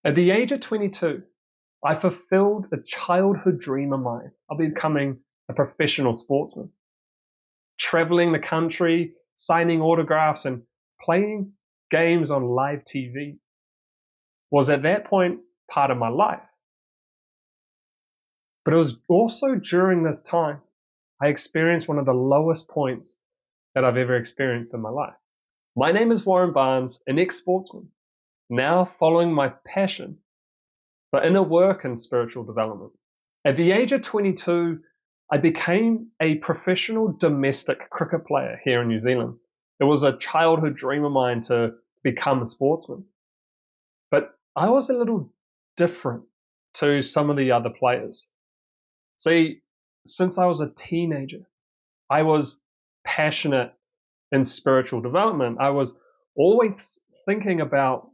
At the age of 22, I fulfilled a childhood dream of mine of becoming a professional sportsman, traveling the country, signing autographs, and playing games on live TV was at that point part of my life. But it was also during this time I experienced one of the lowest points that I've ever experienced in my life. My name is Warren Barnes, an ex-sportsman, now following my passion for inner work and spiritual development. At the age of 22, I became a professional domestic cricket player here in New Zealand. It was a childhood dream of mine to become a sportsman. But I was a little different to some of the other players. See, since I was a teenager, I was passionate in spiritual development. I was always thinking about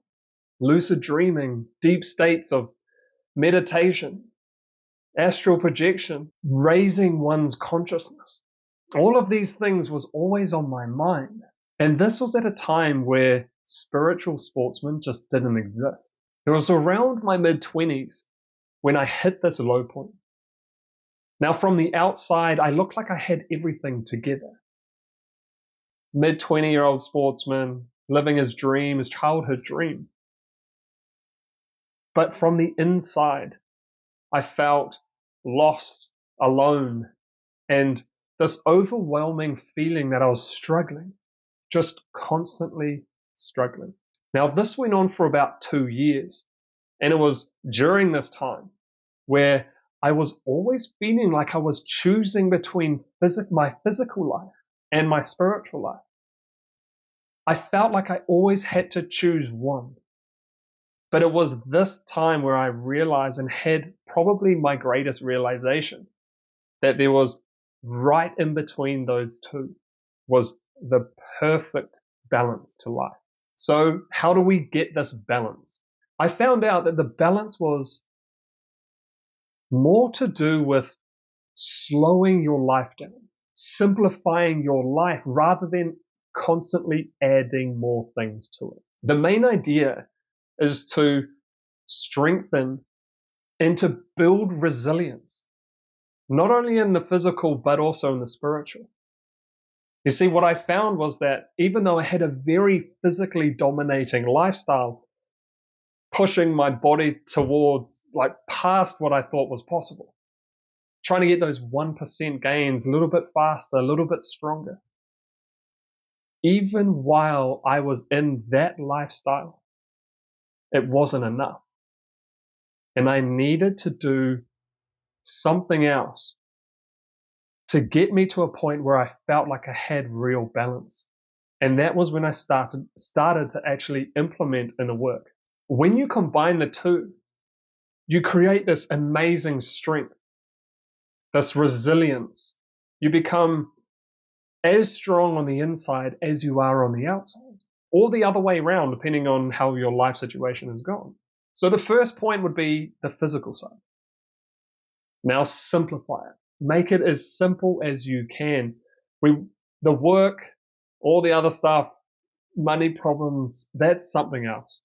lucid dreaming, deep states of meditation, astral projection, raising one's consciousness. All of these things was always on my mind. And this was at a time where spiritual sportsmen just didn't exist. It was around my mid-20s when I hit this low point. Now, from the outside, I looked like I had everything together. Mid-20-year-old sportsman, living his dream, his childhood dream. But from the inside, I felt lost, alone, and this overwhelming feeling that I was struggling, just constantly struggling. Now, this went on for about 2 years, and it was during this time where I was always feeling like I was choosing between my physical life and my spiritual life. I felt like I always had to choose one. But it was this time where I realized and had probably my greatest realization that there was right in between those two was the perfect balance to life. So how do we get this balance? I found out that the balance was more to do with slowing your life down, simplifying your life rather than constantly adding more things to it. The main idea is to strengthen and to build resilience, not only in the physical, but also in the spiritual. You see, what I found was that even though I had a very physically dominating lifestyle, pushing my body towards, like, past what I thought was possible, trying to get those 1% gains a little bit faster, a little bit stronger. Even while I was in that lifestyle, it wasn't enough. And I needed to do something else to get me to a point where I felt like I had real balance. And that was when I started to actually implement inner work. When you combine the two, you create this amazing strength, this resilience. You become as strong on the inside as you are on the outside, or the other way around, depending on how your life situation has gone. So the first point would be the physical side. Now simplify it. Make it as simple as you can. The work, all the other stuff, money problems, that's something else.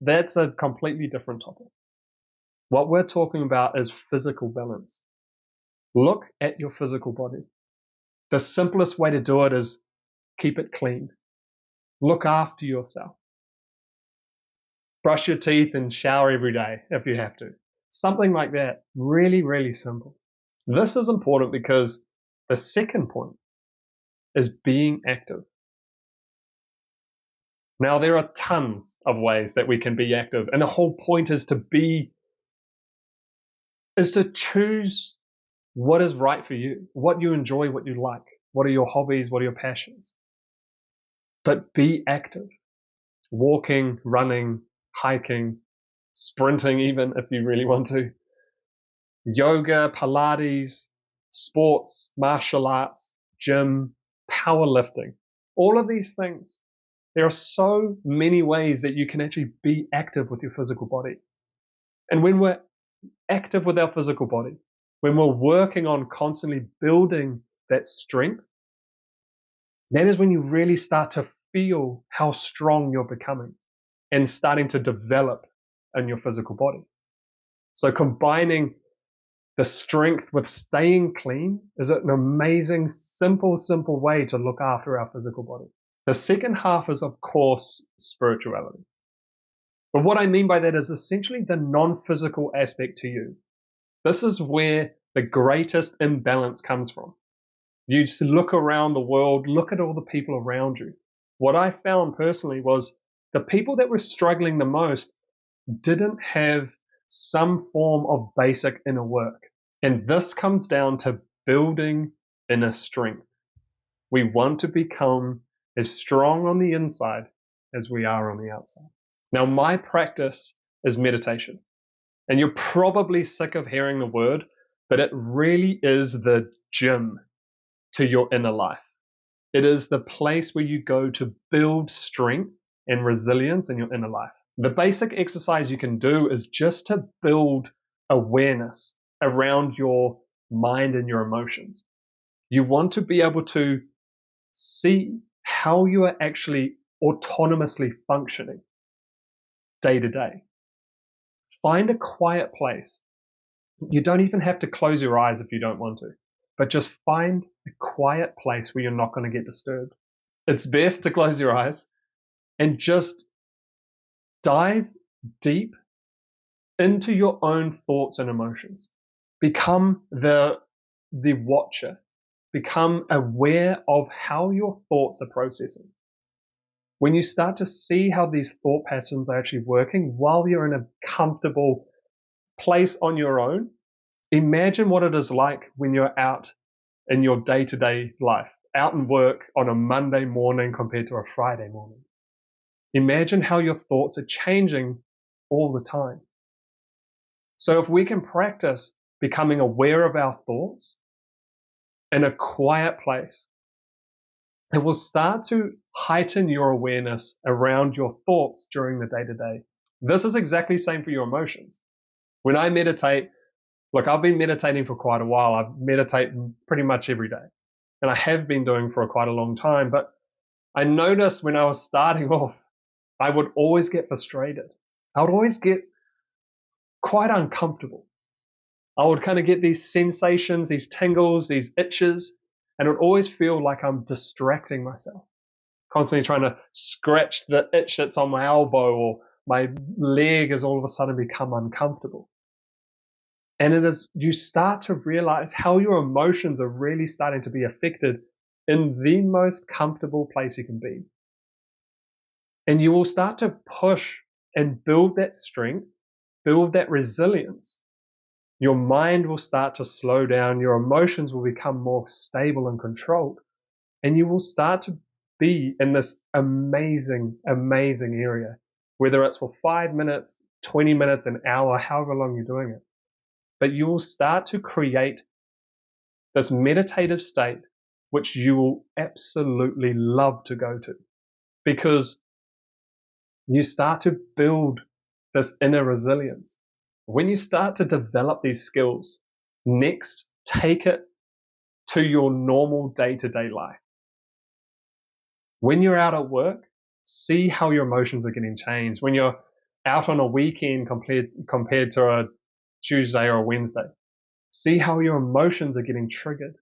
That's a completely different topic. What we're talking about is physical balance. Look at your physical body. The simplest way to do it is keep it clean. Look after yourself. Brush your teeth and shower every day if you have to. Something like that. Really, really simple. This is important because the second point is being active. Now, there are tons of ways that we can be active, and the whole point is to choose what is right for you, what you enjoy, what you like, what are your hobbies, what are your passions. But be active. Walking, running, hiking, sprinting even if you really want to. Yoga, Pilates, sports, martial arts, gym, powerlifting. All of these things. There are so many ways that you can actually be active with your physical body. And when we're active with our physical body, when we're working on constantly building that strength, that is when you really start to feel how strong you're becoming and starting to develop in your physical body. So combining the strength with staying clean is an amazing, simple way to look after our physical body. The second half is, of course, spirituality. But what I mean by that is essentially the non-physical aspect to you. This is where the greatest imbalance comes from. You just look around the world, look at all the people around you. What I found personally was the people that were struggling the most didn't have some form of basic inner work. And this comes down to building inner strength. We want to become as strong on the inside as we are on the outside. Now, my practice is meditation. And you're probably sick of hearing the word, but it really is the gym to your inner life. It is the place where you go to build strength and resilience in your inner life. The basic exercise you can do is just to build awareness around your mind and your emotions. You want to be able to see how you are actually autonomously functioning day to day. Find a quiet place. You don't even have to close your eyes if you don't want to, but just find a quiet place where you're not going to get disturbed. It's best to close your eyes and just dive deep into your own thoughts and emotions. Become the watcher. Become aware of how your thoughts are processing. When you start to see how these thought patterns are actually working while you're in a comfortable place on your own, imagine what it is like when you're out in your day-to-day life, out in work on a Monday morning compared to a Friday morning. Imagine how your thoughts are changing all the time. So if we can practice becoming aware of our thoughts in a quiet place, it will start to heighten your awareness around your thoughts during the day-to-day. This is exactly the same for your emotions. When I meditate, look, I've been meditating for quite a while. I meditate pretty much every day. And I have been doing for quite a long time. But I noticed when I was starting off, I would always get frustrated. I would always get quite uncomfortable. I would kind of get these sensations, these tingles, these itches, and it would always feel like I'm distracting myself. Constantly trying to scratch the itch that's on my elbow, or my leg has all of a sudden become uncomfortable. And it is, you start to realize how your emotions are really starting to be affected in the most comfortable place you can be. And you will start to push and build that strength, build that resilience. Your mind will start to slow down. Your emotions will become more stable and controlled. And you will start to be in this amazing, amazing area, whether it's for 5 minutes, 20 minutes, an hour, however long you're doing it. But you will start to create this meditative state, which you will absolutely love to go to, because you start to build this inner resilience. When you start to develop these skills, next, take it to your normal day-to-day life. When you're out at work, see how your emotions are getting changed. When you're out on a weekend compared to a Tuesday or a Wednesday, see how your emotions are getting triggered.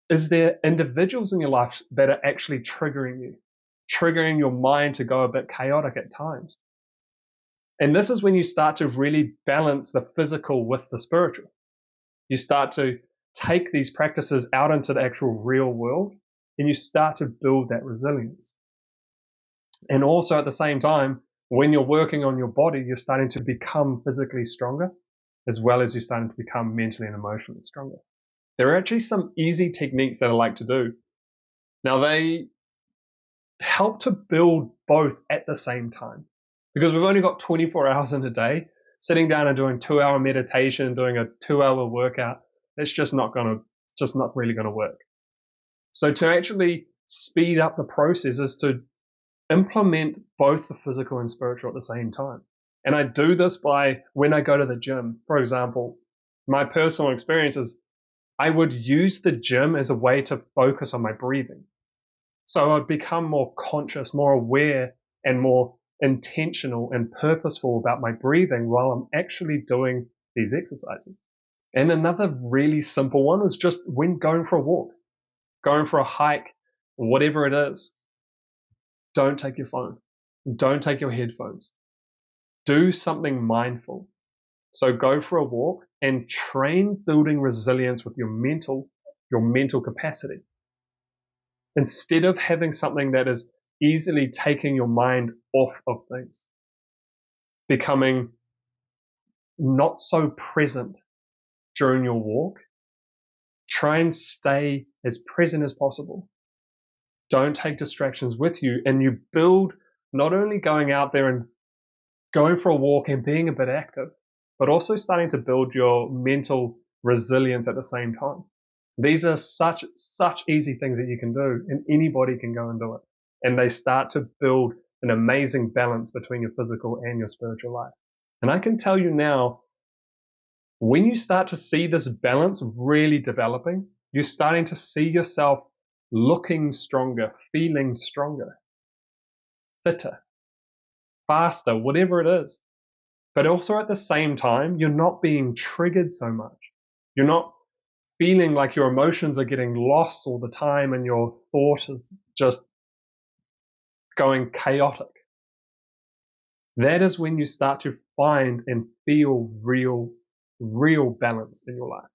Is there individuals in your life that are actually triggering you, triggering your mind to go a bit chaotic at times? And this is when you start to really balance the physical with the spiritual. You start to take these practices out into the actual real world, and you start to build that resilience. And also at the same time, when you're working on your body, you're starting to become physically stronger, as well as you're starting to become mentally and emotionally stronger. There are actually some easy techniques that I like to do. Now, they help to build both at the same time, because we've only got 24 hours in a day. Sitting down and doing 2-hour meditation, doing a 2-hour workout, it's just not really going to work. So to actually speed up the process is to implement both the physical and spiritual at the same time. And I do this by when I go to the gym. For example, my personal experience is I would use the gym as a way to focus on my breathing. So I'd become more conscious, more aware, and more intentional and purposeful about my breathing while I'm actually doing these exercises. And another really simple one is just when going for a walk, going for a hike, whatever it is, don't take your phone. Don't take your headphones. Do something mindful. So go for a walk and train building resilience with your mental capacity. Instead of having something that is easily taking your mind off of things, becoming not so present during your walk, try and stay as present as possible. Don't take distractions with you, and you build not only going out there and going for a walk and being a bit active, but also starting to build your mental resilience at the same time. These are such easy things that you can do, and anybody can go and do it. And they start to build an amazing balance between your physical and your spiritual life. And I can tell you now, when you start to see this balance really developing, you're starting to see yourself looking stronger, feeling stronger, fitter, faster, whatever it is. But also at the same time, you're not being triggered so much. You're not feeling like your emotions are getting lost all the time and your thought is just going chaotic. That is when you start to find and feel real balance in your life.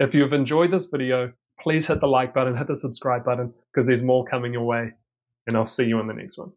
If you've enjoyed this video, please hit the like button, hit the subscribe button, because there's more coming your way, and I'll see you in the next one.